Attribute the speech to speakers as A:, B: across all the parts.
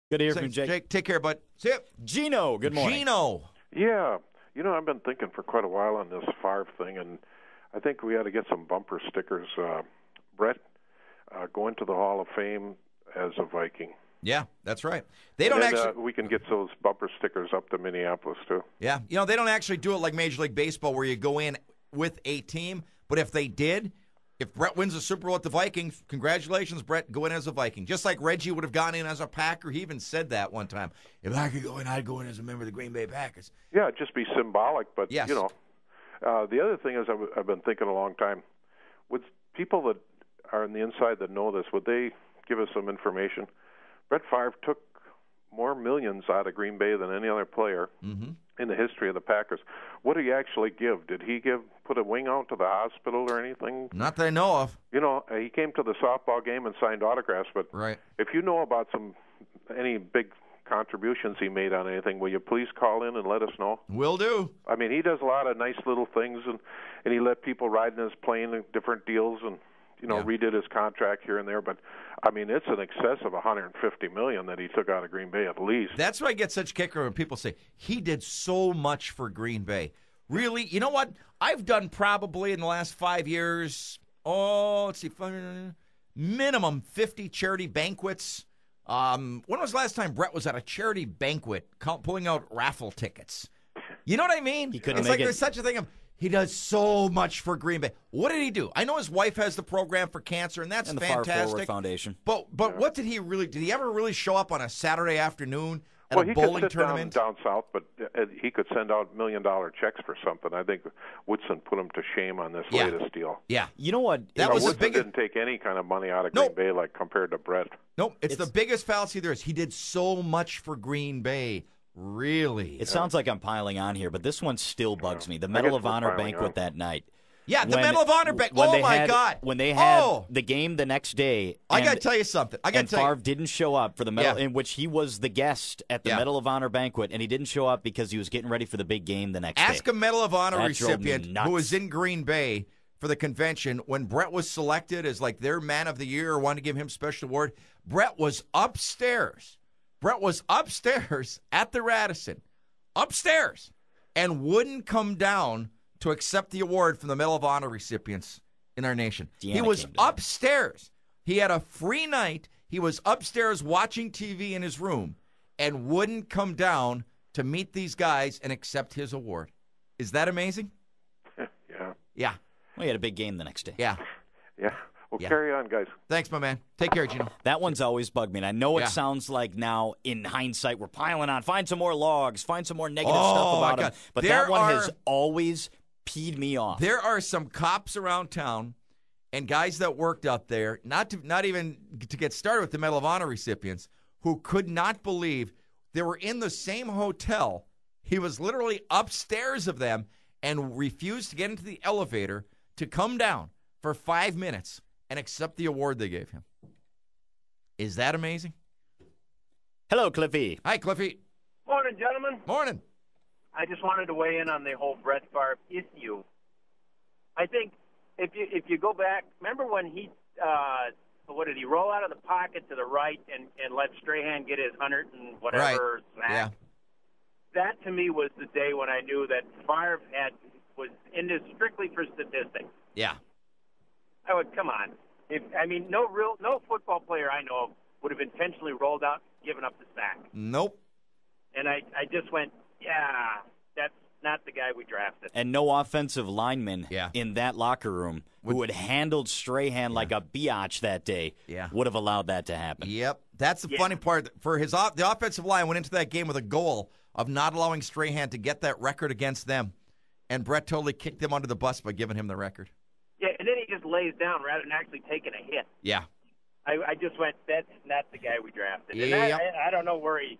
A: Good to hear from Jake.
B: Jake, take care, bud. See ya.
A: Gino, good morning.
B: Gino.
C: Yeah. I've been thinking for quite a while on this Favre thing, and I think we ought to get some bumper stickers. Brett, going to the Hall of Fame as a Viking.
B: Yeah, that's right. They don't actually.
C: We can get those bumper stickers up to Minneapolis, too.
B: Yeah. They don't actually do it like Major League Baseball where you go in with a team, but if they did, if Brett wins the Super Bowl with the Vikings, congratulations, Brett, go in as a Viking. Just like Reggie would have gone in as a Packer. He even said that one time. If I could go in, I'd go in as a member of the Green Bay Packers.
C: Yeah, it'd just be symbolic. But,
B: yes.
C: the other thing is I've been thinking a long time, would people that are on the inside that know this, would they give us some information? Brett Favre took more millions out of Green Bay than any other player in the history of the Packers. What did he actually give? Did he put a wing out to the hospital or anything?
B: Not that I know of.
C: He came to the softball game and signed autographs, but
B: right.
C: If you know about any big contributions he made on anything, will you please call in and let us know?
B: Will do.
C: I mean, he does a lot of nice little things, and he let people ride in his plane in different deals and redid his contract here and there, but I mean, it's in excess of $150 million that he took out of Green Bay at least.
B: That's why I get such kicker when people say he did so much for Green Bay. Really, you know what? I've done probably in the last 5 years. Minimum 50 charity banquets. When was the last time Brett was at a charity banquet pulling out raffle tickets? You know what I mean?
A: He couldn't
B: it's
A: make
B: like
A: it.
B: There's such a thing of. He does so much for Green Bay. What did he do? I know his wife has the program for cancer, and that's
A: and the
B: fantastic.
A: Far Forward Foundation.
B: But what did he really? Did he ever really show up on a Saturday afternoon at
C: Well,
B: a bowling
C: he could sit
B: tournament?
C: down south, but he could send out $1 million checks for something. I think Woodson put him to shame on this latest deal.
B: Yeah.
A: You know what?
B: That was the
C: Woodson
B: biggest.
C: didn't take any kind of money out of Green Bay like compared to Brett.
B: Nope. It's the biggest fallacy there is. He did so much for Green Bay. Really?
A: It sounds like I'm piling on here, but this one still bugs me. The Medal of Honor banquet that night.
B: Yeah, the Medal of Honor banquet. Oh, my God.
A: When they had the game the next day.
B: I got to tell you something.
A: Favre didn't show up for the medal, in which he was the guest at the Medal of Honor banquet, and he didn't show up because he was getting ready for the big game the next day.
B: Ask a Medal of Honor
A: That
B: recipient who was in Green Bay for the convention when Brett was selected as like their man of the year or wanted to give him special award. Brett was upstairs. At the Radisson. Upstairs. And wouldn't come down to accept the award from the Medal of Honor recipients in our nation. He was upstairs. He had a free night. He was upstairs watching TV in his room and wouldn't come down to meet these guys and accept his award. Is that amazing? Yeah.
A: Well, he had a big game the next day.
B: Yeah.
C: Well, carry on, guys.
B: Thanks, my man. Take care, Gino.
A: That one's always bugged me. And I know it sounds like now, in hindsight, we're piling on. Find some more logs. Find some more negative stuff about him. But that one has always peed me off.
B: There are some cops around town and guys that worked up there, not even to get started with the Medal of Honor recipients, who could not believe they were in the same hotel. He was literally upstairs of them and refused to get into the elevator to come down for 5 minutes and accept the award they gave him. Is that amazing?
A: Hello, Cliffy.
B: Hi, Cliffy.
D: Morning, gentlemen.
B: Morning.
D: I just wanted to weigh in on the whole Brett Favre issue. I think if you go back, remember when he what did he roll out of the pocket to the right and let Strahan get his 100 and whatever sack?
B: Yeah.
D: That to me was the day when I knew that Favre was in this strictly for statistics.
B: Yeah.
D: I would come on. No football player I know of would have intentionally rolled out, given up the sack.
B: Nope.
D: And I just went, that's not the guy we drafted.
A: And no offensive lineman in that locker room who had handled Strahan like a biatch that day would have allowed that to happen.
B: Yep. That's the funny part. For the offensive line went into that game with a goal of not allowing Strahan to get that record against them. And Brett totally kicked them under the bus by giving him the record.
D: Yeah, and then he just lays down rather than actually taking a hit.
B: Yeah.
D: I just went, that's not the guy we drafted. And I don't know where he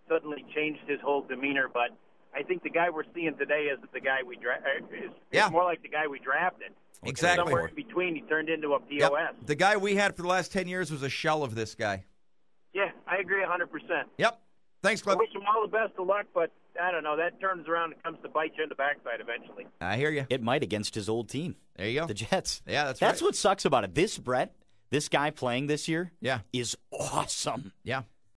D: suddenly changed his whole demeanor, but I think the guy we're seeing today is the guy we is more like the guy we drafted.
B: Exactly.
D: Somewhere in between, he turned into a POS.
B: Yep. The guy we had for the last 10 years was a shell of this guy.
D: Yeah, I agree 100%.
B: Yep. Thanks, Cliff.
D: I wish him all the best of luck, but I don't know. That turns around and comes to bite you in the backside eventually.
B: I hear you.
A: It might against his old team.
B: There you go.
A: The Jets.
B: Yeah, that's right.
A: That's what sucks about it. This Brett, this guy playing this year,
B: is
A: awesome.
B: Yeah.